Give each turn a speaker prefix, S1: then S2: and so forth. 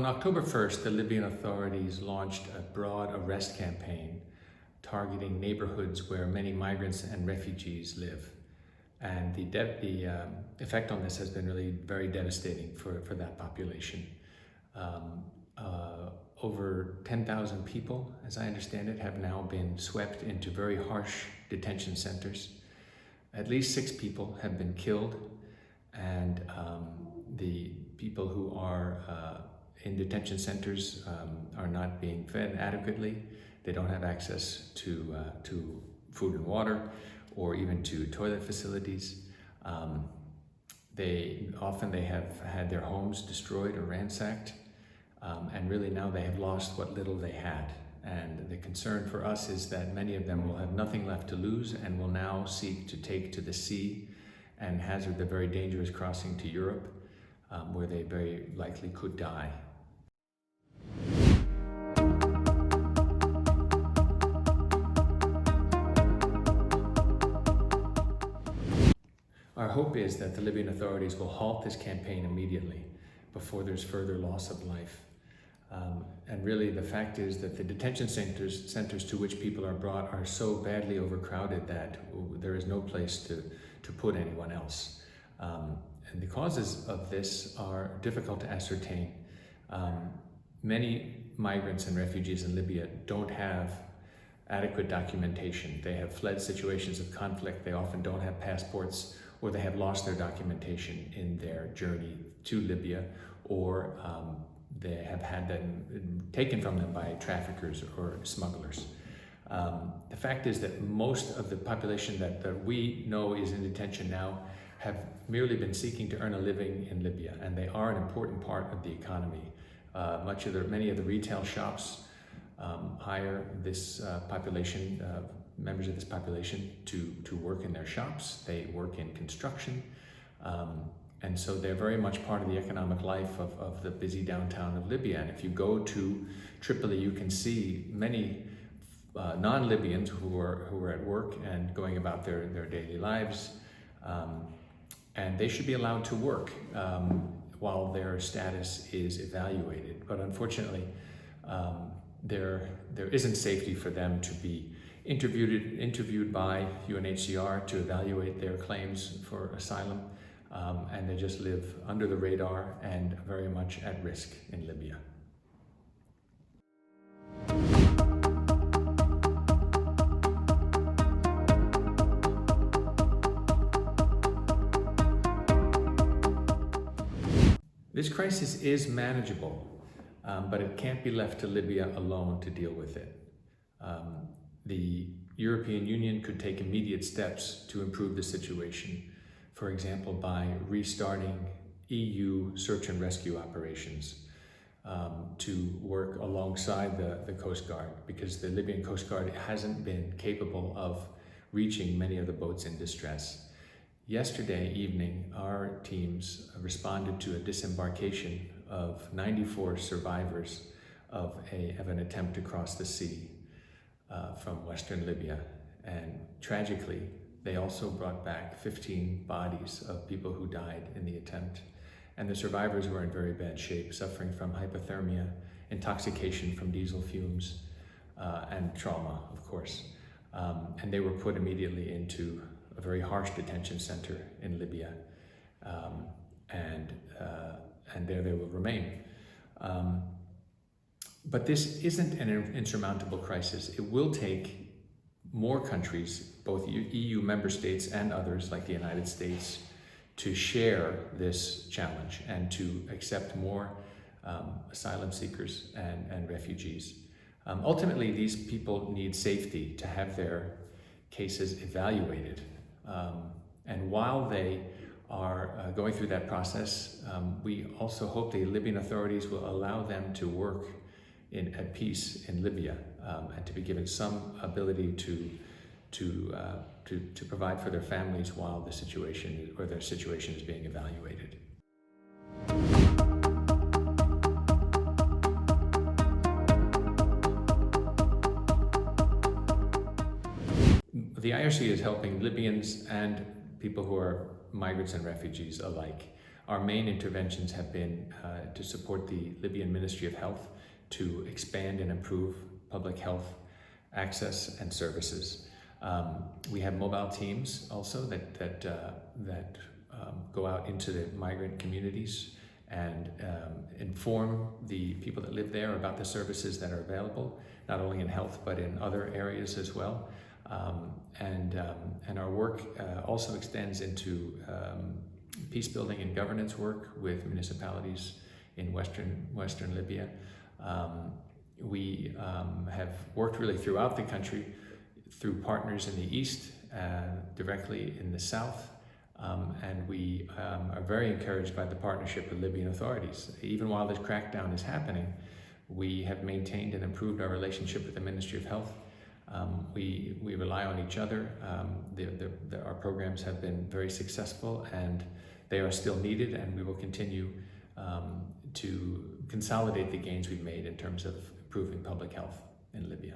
S1: on October 1st, the Libyan authorities launched a broad arrest campaign targeting neighborhoods where many migrants and refugees live. And the effect on this has been really very devastating for that population. Over 10,000 people, as I understand it, have now been swept into very harsh detention centers. At least 6 people have been killed, and the people who are in detention centers are not being fed adequately. They don't have access to food and water, or even to toilet facilities. They have had their homes destroyed or ransacked, and really now they have lost what little they had. And the concern for us is that many of them will have nothing left to lose and will now seek to take to the sea and hazard the very dangerous crossing to Europe, where they very likely could die. Our hope is that the Libyan authorities will halt this campaign immediately before there's further loss of life. And really the fact is that the detention centers to which people are brought are so badly overcrowded that there is no place to put anyone else. And the causes of this are difficult to ascertain. Many migrants and refugees in Libya don't have adequate documentation. They have fled situations of conflict. They often don't have passports, or they have lost their documentation in their journey to Libya, or they have had them taken from them by traffickers or smugglers. The fact is that most of the population that we know is in detention now have merely been seeking to earn a living in Libya, and they are an important part of the economy. Many of the retail shops hire this population, members of this population, to work in their shops. They work in construction. And so they're very much part of the economic life of the busy downtown of Libya. And if you go to Tripoli, you can see many non-Libyans who are at work and going about their daily lives. And they should be allowed to work while their status is evaluated. But unfortunately, there isn't safety for them to be interviewed by UNHCR to evaluate their claims for asylum. And they just live under the radar and very much at risk in Libya. This crisis is manageable, but it can't be left to Libya alone to deal with it. The European Union could take immediate steps to improve the situation. For example, by restarting EU search and rescue operations to work alongside the Coast Guard, because the Libyan Coast Guard hasn't been capable of reaching many of the boats in distress. Yesterday evening, our teams responded to a disembarkation of 94 survivors of an attempt to cross the sea from Western Libya. And tragically, they also brought back 15 bodies of people who died in the attempt. And the survivors were in very bad shape, suffering from hypothermia, intoxication from diesel fumes, and trauma, of course. And they were put immediately into a very harsh detention center in Libya. And there they will remain. But this isn't an insurmountable crisis. It will take more countries, both EU member states and others like the United States, to share this challenge and to accept more asylum seekers and refugees. Ultimately, these people need safety to have their cases evaluated. And while they are going through that process, we also hope the Libyan authorities will allow them to work at peace in Libya, and to be given some ability to provide for their families while their situation is being evaluated. The IRC is helping Libyans and people who are migrants and refugees alike. our main interventions have been to support the Libyan Ministry of Health to expand and improve public health access and services. We have mobile teams also that go out into the migrant communities and inform the people that live there about the services that are available, not only in health but in other areas as well. And our work also extends into peace building and governance work with municipalities in Western Libya. We have worked really throughout the country through partners in the east, directly in the south, and we are very encouraged by the partnership with Libyan authorities. Even while this crackdown is happening, we have maintained and improved our relationship with the Ministry of Health. We rely on each other. Our programs have been very successful, and they are still needed, and we will continue to consolidate the gains we've made in terms of improving public health in Libya.